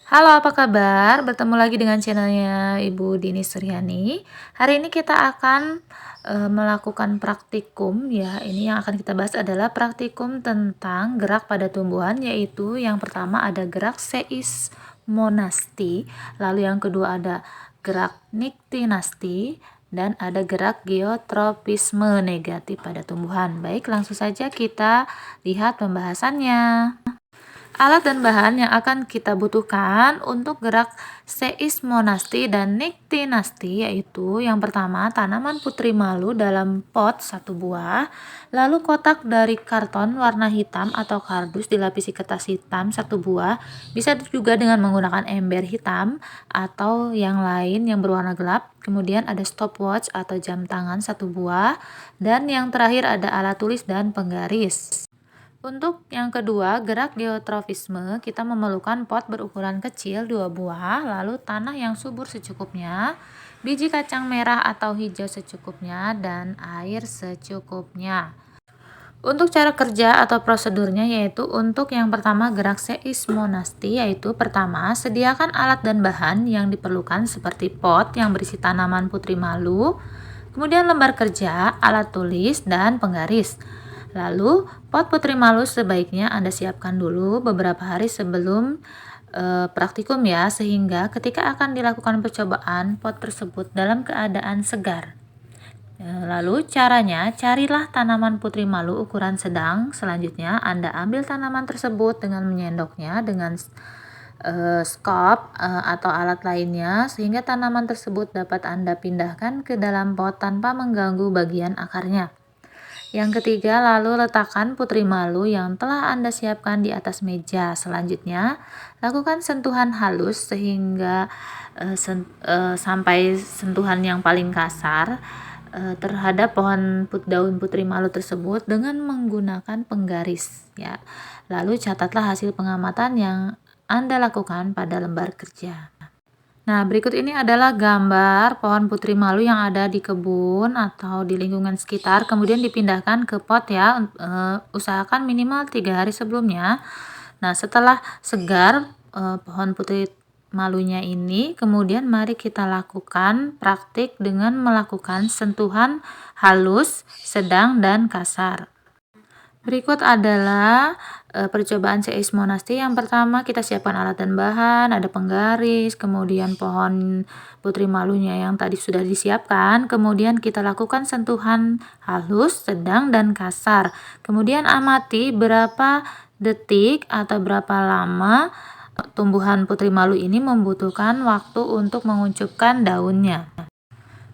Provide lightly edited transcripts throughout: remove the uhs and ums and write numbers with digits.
Halo, apa kabar? Bertemu lagi dengan channelnya Ibu Dini Suryani. Hari ini kita akan melakukan praktikum ya. Ini yang akan kita bahas adalah praktikum tentang gerak pada tumbuhan, yaitu yang pertama ada gerak seismonasti, lalu yang kedua ada gerak niktinasti, dan ada gerak geotropisme negatif pada tumbuhan. Baik, langsung saja kita lihat pembahasannya. Alat dan bahan yang akan kita butuhkan untuk gerak seismonasti dan niktinasti yaitu yang pertama tanaman putri malu dalam pot 1 buah, lalu kotak dari karton warna hitam atau kardus dilapisi kertas hitam 1 buah, bisa juga dengan menggunakan ember hitam atau yang lain yang berwarna gelap. Kemudian ada stopwatch atau jam tangan 1 buah, dan yang terakhir ada alat tulis dan penggaris. Untuk yang kedua, gerak geotropisme, kita memerlukan pot berukuran kecil 2 buah, lalu tanah yang subur secukupnya, biji kacang merah atau hijau secukupnya, dan air secukupnya. Untuk cara kerja atau prosedurnya yaitu untuk yang pertama gerak seismonasti, yaitu pertama sediakan alat dan bahan yang diperlukan seperti pot yang berisi tanaman putri malu, kemudian lembar kerja, alat tulis, dan penggaris. Lalu, pot putri malu sebaiknya Anda siapkan dulu beberapa hari sebelum praktikum ya, sehingga ketika akan dilakukan percobaan, pot tersebut dalam keadaan segar. Lalu caranya, carilah tanaman putri malu ukuran sedang. Selanjutnya, Anda ambil tanaman tersebut dengan menyendoknya dengan skop atau alat lainnya, sehingga tanaman tersebut dapat Anda pindahkan ke dalam pot tanpa mengganggu bagian akarnya. Yang ketiga, lalu letakkan putri malu yang telah Anda siapkan di atas meja. Selanjutnya, lakukan sentuhan halus sehingga sampai sentuhan yang paling kasar terhadap daun putri malu tersebut dengan menggunakan penggaris ya. Lalu catatlah hasil pengamatan yang Anda lakukan pada lembar kerja. Nah, berikut ini adalah gambar pohon putri malu yang ada di kebun atau di lingkungan sekitar, kemudian dipindahkan ke pot ya. Usahakan minimal 3 hari sebelumnya. Nah, setelah segar pohon putri malunya ini, kemudian mari kita lakukan praktik dengan melakukan sentuhan halus, sedang, dan kasar. Berikut adalah percobaan seismonasti. Yang pertama kita siapkan alat dan bahan, ada penggaris, kemudian pohon putri malunya yang tadi sudah disiapkan, kemudian kita lakukan sentuhan halus, sedang, dan kasar. Kemudian amati berapa detik atau berapa lama tumbuhan putri malu ini membutuhkan waktu untuk menguncupkan daunnya.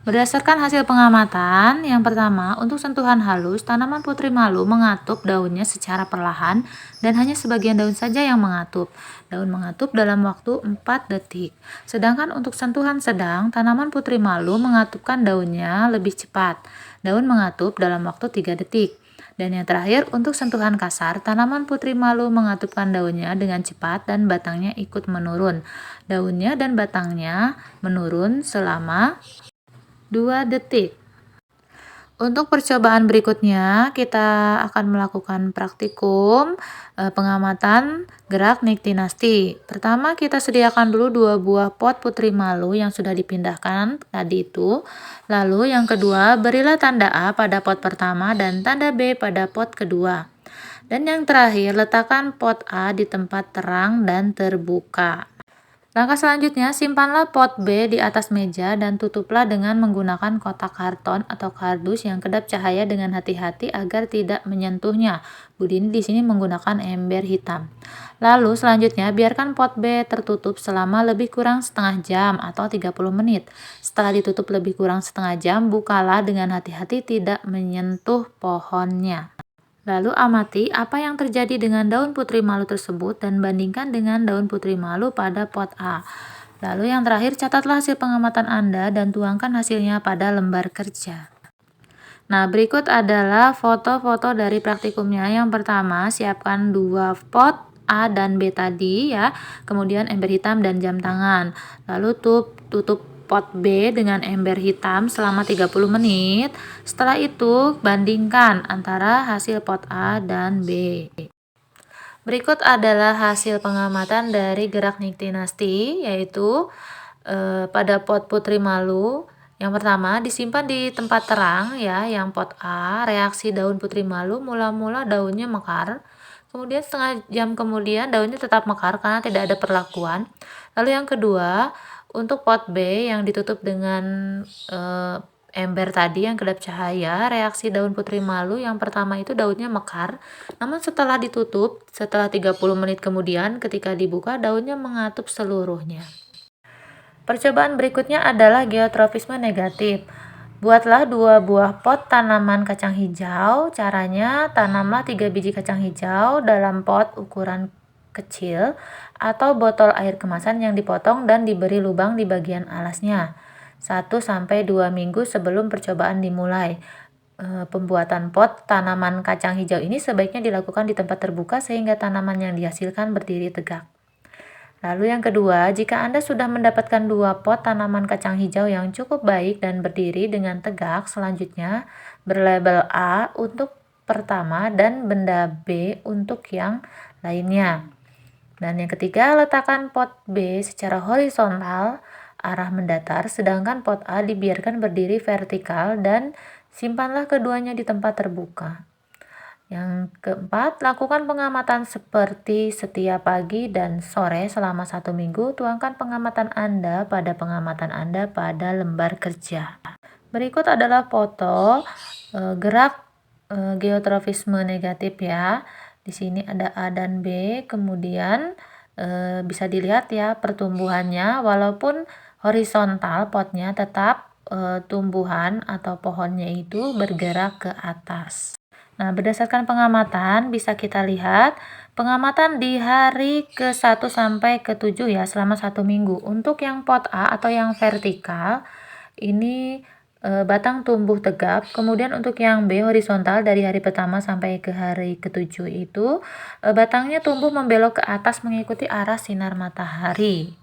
Berdasarkan hasil pengamatan, yang pertama, untuk sentuhan halus, tanaman putri malu mengatup daunnya secara perlahan dan hanya sebagian daun saja yang mengatup. Daun mengatup dalam waktu 4 detik. Sedangkan untuk sentuhan sedang, tanaman putri malu mengatupkan daunnya lebih cepat. Daun mengatup dalam waktu 3 detik. Dan yang terakhir, untuk sentuhan kasar, tanaman putri malu mengatupkan daunnya dengan cepat dan batangnya ikut menurun. Daunnya dan batangnya menurun selama 2 detik. Untuk percobaan berikutnya, kita akan melakukan praktikum pengamatan gerak niktinasti. Pertama, kita sediakan dulu 2 buah pot putri malu yang sudah dipindahkan tadi itu. Lalu yang kedua, berilah tanda A pada pot pertama dan tanda B pada pot kedua. Dan yang terakhir, letakkan pot A di tempat terang dan terbuka. Langkah selanjutnya, simpanlah pot B di atas meja dan tutuplah dengan menggunakan kotak karton atau kardus yang kedap cahaya dengan hati-hati agar tidak menyentuhnya. Budini di sini menggunakan ember hitam. Lalu selanjutnya, biarkan pot B tertutup selama lebih kurang setengah jam atau 30 menit. Setelah ditutup lebih kurang setengah jam, bukalah dengan hati-hati tidak menyentuh pohonnya. Lalu amati apa yang terjadi dengan daun putri malu tersebut dan bandingkan dengan daun putri malu pada pot A. Lalu yang terakhir, catatlah hasil pengamatan Anda dan tuangkan hasilnya pada lembar kerja. Nah, berikut adalah foto-foto dari praktikumnya. Yang pertama, siapkan 2 pot A dan B tadi ya, kemudian ember hitam dan jam tangan. Lalu tutup pot B dengan ember hitam selama 30 menit. Setelah itu, bandingkan antara hasil pot A dan B. Berikut adalah hasil pengamatan dari gerak Nyctinastii, yaitu pada pot Putri Malu. Yang pertama, disimpan di tempat terang ya, yang pot A, reaksi daun Putri Malu mula-mula daunnya mekar. Kemudian setengah jam kemudian daunnya tetap mekar karena tidak ada perlakuan. Lalu yang kedua, untuk pot B yang ditutup dengan ember tadi yang kedap cahaya, reaksi daun Putri Malu yang pertama itu daunnya mekar, namun setelah ditutup, setelah 30 menit kemudian ketika dibuka daunnya mengatup seluruhnya. Percobaan berikutnya adalah geotrofisme negatif. Buatlah 2 buah pot tanaman kacang hijau. Caranya, tanamlah 3 biji kacang hijau dalam pot ukuran kecil atau botol air kemasan yang dipotong dan diberi lubang di bagian alasnya. 1-2 minggu sebelum percobaan dimulai. Pembuatan pot tanaman kacang hijau ini sebaiknya dilakukan di tempat terbuka sehingga tanaman yang dihasilkan berdiri tegak. Lalu yang kedua, jika Anda sudah mendapatkan 2 pot tanaman kacang hijau yang cukup baik dan berdiri dengan tegak, selanjutnya berlabel A untuk pertama dan benda B untuk yang lainnya. Dan yang ketiga, letakkan pot B secara horizontal arah mendatar, sedangkan pot A dibiarkan berdiri vertikal dan simpanlah keduanya di tempat terbuka. Yang keempat, lakukan pengamatan seperti setiap pagi dan sore selama 1 minggu. Tuangkan pengamatan Anda pada lembar kerja. Berikut adalah foto gerak geotrofisme negatif ya. Di sini ada A dan B, kemudian bisa dilihat ya pertumbuhannya, walaupun horizontal potnya tetap tumbuhan atau pohonnya itu bergerak ke atas. Nah, berdasarkan pengamatan bisa kita lihat pengamatan di hari ke-1 sampai ke-7 ya, selama 1 minggu. Untuk yang pot A atau yang vertikal ini batang tumbuh tegap. Kemudian untuk yang B horizontal dari hari pertama sampai ke hari ke-7 itu batangnya tumbuh membelok ke atas mengikuti arah sinar matahari.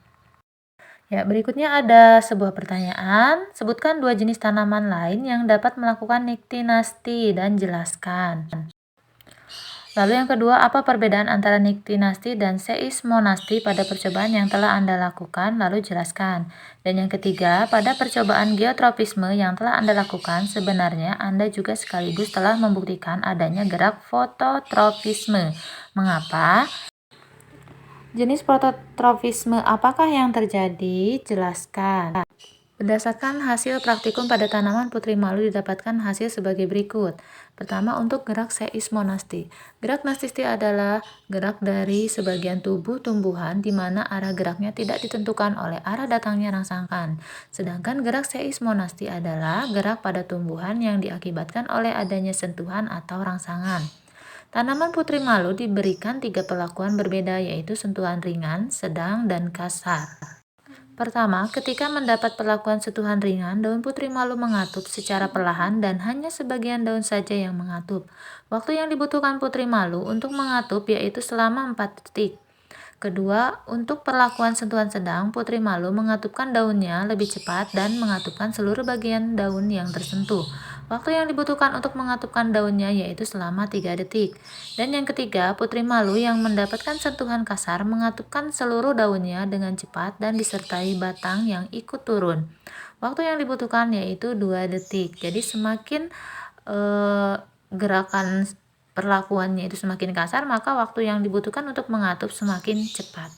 Ya, berikutnya ada sebuah pertanyaan. Sebutkan 2 jenis tanaman lain yang dapat melakukan Nyctinastii dan jelaskan. Lalu yang kedua, apa perbedaan antara Nyctinastii dan seismonastii pada percobaan yang telah Anda lakukan? Lalu jelaskan. Dan yang ketiga, pada percobaan geotropisme yang telah Anda lakukan, sebenarnya Anda juga sekaligus telah membuktikan adanya gerak fototropisme. Mengapa? Jenis fototropisme apakah yang terjadi? Jelaskan. Berdasarkan hasil praktikum pada tanaman Putri Malu didapatkan hasil sebagai berikut. Pertama, untuk gerak seismonastii. Gerak nastistii adalah gerak dari sebagian tubuh tumbuhan di mana arah geraknya tidak ditentukan oleh arah datangnya rangsangan. Sedangkan gerak seismonastii adalah gerak pada tumbuhan yang diakibatkan oleh adanya sentuhan atau rangsangan. Tanaman Putri Malu diberikan 3 perlakuan berbeda, yaitu sentuhan ringan, sedang, dan kasar. Pertama, ketika mendapat perlakuan sentuhan ringan, daun Putri Malu mengatup secara perlahan dan hanya sebagian daun saja yang mengatup. Waktu yang dibutuhkan Putri Malu untuk mengatup yaitu selama 4 detik. Kedua, untuk perlakuan sentuhan sedang, Putri Malu mengatupkan daunnya lebih cepat dan mengatupkan seluruh bagian daun yang tersentuh. Waktu yang dibutuhkan untuk mengatupkan daunnya yaitu selama 3 detik. Dan yang ketiga, Putri Malu yang mendapatkan sentuhan kasar mengatupkan seluruh daunnya dengan cepat dan disertai batang yang ikut turun. Waktu yang dibutuhkan yaitu 2 detik. Jadi semakin gerakan perlakuannya itu semakin kasar, maka waktu yang dibutuhkan untuk mengatup semakin cepat.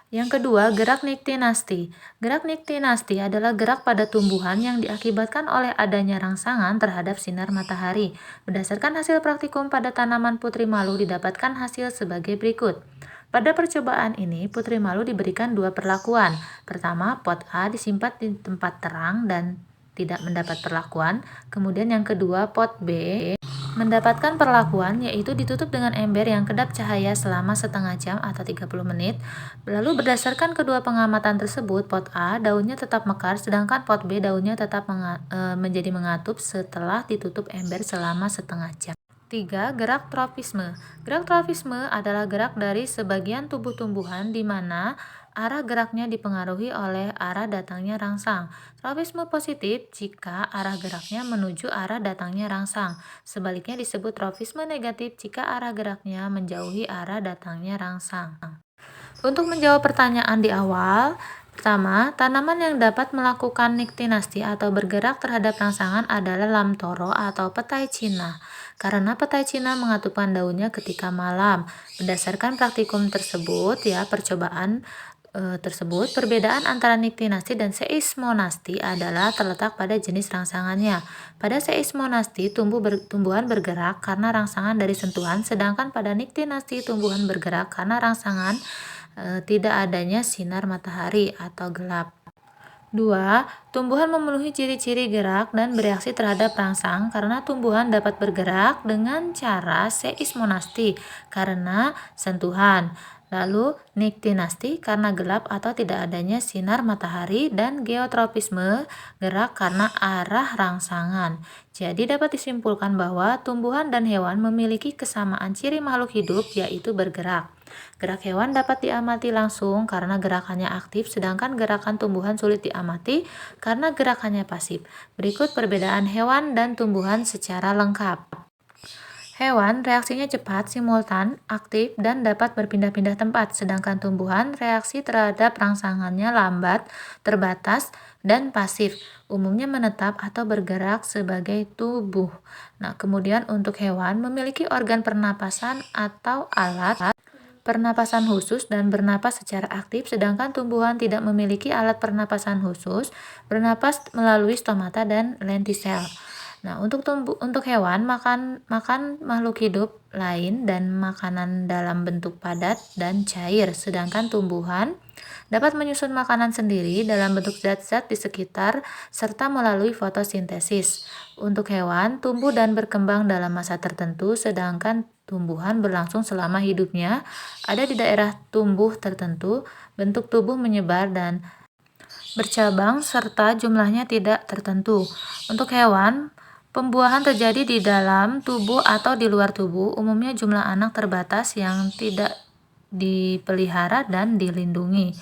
Yang kedua, gerak Nyctinastii. Gerak Nyctinastii adalah gerak pada tumbuhan yang diakibatkan oleh adanya rangsangan terhadap sinar matahari. Berdasarkan hasil praktikum pada tanaman Putri Malu didapatkan hasil sebagai berikut. Pada percobaan ini, Putri Malu diberikan 2 perlakuan. Pertama, pot A disimpan di tempat terang dan tidak mendapat perlakuan. Kemudian yang kedua, pot B mendapatkan perlakuan yaitu ditutup dengan ember yang kedap cahaya selama setengah jam atau 30 menit. Lalu berdasarkan kedua pengamatan tersebut, pot A daunnya tetap mekar sedangkan pot B daunnya tetap menjadi mengatup setelah ditutup ember selama setengah jam. 3. Gerak tropisme. Gerak tropisme adalah gerak dari sebagian tubuh tumbuhan di mana arah geraknya dipengaruhi oleh arah datangnya rangsang. Trofisme positif jika arah geraknya menuju arah datangnya rangsang. Sebaliknya disebut trofisme negatif jika arah geraknya menjauhi arah datangnya rangsang. Untuk menjawab pertanyaan di awal, pertama, tanaman yang dapat melakukan niktinasti atau bergerak terhadap rangsangan adalah lamtoro atau petai Cina. Karena petai Cina mengatupkan daunnya ketika malam. Berdasarkan praktikum tersebut, percobaan tersebut, perbedaan antara niktinasti dan seismonasti adalah terletak pada jenis rangsangannya. Pada seismonasti, tumbuhan bergerak karena rangsangan dari sentuhan, sedangkan pada niktinasti, tumbuhan bergerak karena rangsangan tidak adanya sinar matahari atau gelap. 2. Tumbuhan memenuhi ciri-ciri gerak dan bereaksi terhadap rangsang karena tumbuhan dapat bergerak dengan cara seismonasti karena sentuhan. Lalu niktinasti karena gelap atau tidak adanya sinar matahari, dan geotropisme gerak karena arah rangsangan. Jadi dapat disimpulkan bahwa tumbuhan dan hewan memiliki kesamaan ciri makhluk hidup, yaitu bergerak. Gerak hewan dapat diamati langsung karena gerakannya aktif, sedangkan gerakan tumbuhan sulit diamati karena gerakannya pasif. Berikut perbedaan hewan dan tumbuhan secara lengkap. Hewan reaksinya cepat, simultan, aktif, dan dapat berpindah-pindah tempat, sedangkan tumbuhan reaksi terhadap rangsangannya lambat, terbatas, dan pasif, umumnya menetap atau bergerak sebagai tubuh. Nah, kemudian untuk hewan memiliki organ pernapasan atau alat pernapasan khusus dan bernapas secara aktif, sedangkan tumbuhan tidak memiliki alat pernapasan khusus, bernapas melalui stomata dan lentisel. Nah, untuk hewan makan makhluk hidup lain dan makanan dalam bentuk padat dan cair, sedangkan tumbuhan dapat menyusun makanan sendiri dalam bentuk zat-zat di sekitar serta melalui fotosintesis. Untuk hewan, tumbuh dan berkembang dalam masa tertentu, sedangkan tumbuhan berlangsung selama hidupnya. Ada di daerah tumbuh tertentu, bentuk tubuh menyebar dan bercabang serta jumlahnya tidak tertentu. Untuk hewan, pembuahan terjadi di dalam tubuh atau di luar tubuh, umumnya jumlah anak terbatas yang tidak dipelihara dan dilindungi.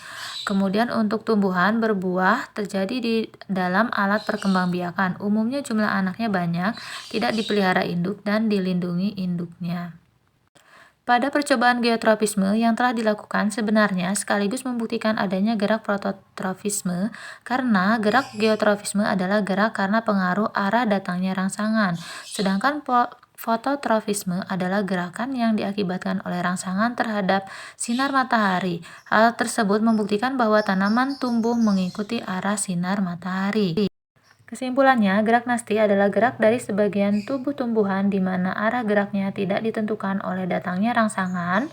Kemudian untuk tumbuhan berbuah terjadi di dalam alat perkembangbiakan, umumnya jumlah anaknya banyak, tidak dipelihara induk dan dilindungi induknya. Pada percobaan geotropisme yang telah dilakukan sebenarnya sekaligus membuktikan adanya gerak prototropisme, karena gerak geotropisme adalah gerak karena pengaruh arah datangnya rangsangan, sedangkan fototropisme adalah gerakan yang diakibatkan oleh rangsangan terhadap sinar matahari. Hal tersebut membuktikan bahwa tanaman tumbuh mengikuti arah sinar matahari. Kesimpulannya, gerak nasti adalah gerak dari sebagian tubuh tumbuhan di mana arah geraknya tidak ditentukan oleh datangnya rangsangan.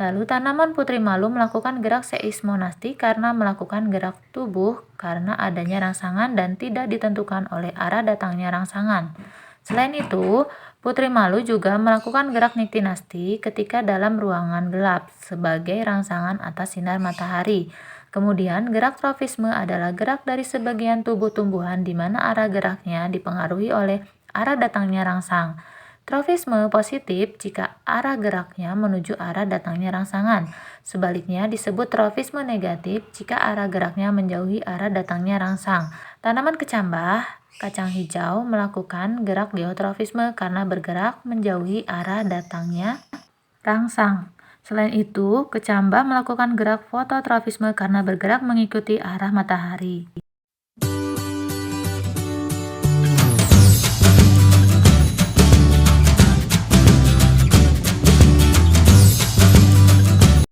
Lalu tanaman putri malu melakukan gerak seismonasti karena melakukan gerak tubuh karena adanya rangsangan dan tidak ditentukan oleh arah datangnya rangsangan. Selain itu, putri malu juga melakukan gerak niktinasti ketika dalam ruangan gelap sebagai rangsangan atas sinar matahari. Kemudian, gerak trofisme adalah gerak dari sebagian tubuh tumbuhan di mana arah geraknya dipengaruhi oleh arah datangnya rangsang. Trofisme positif jika arah geraknya menuju arah datangnya rangsangan. Sebaliknya disebut trofisme negatif jika arah geraknya menjauhi arah datangnya rangsang. Tanaman kecambah, kacang hijau melakukan gerak geotrofisme karena bergerak menjauhi arah datangnya rangsang. Selain itu, kecambah melakukan gerak fototrofisme karena bergerak mengikuti arah matahari.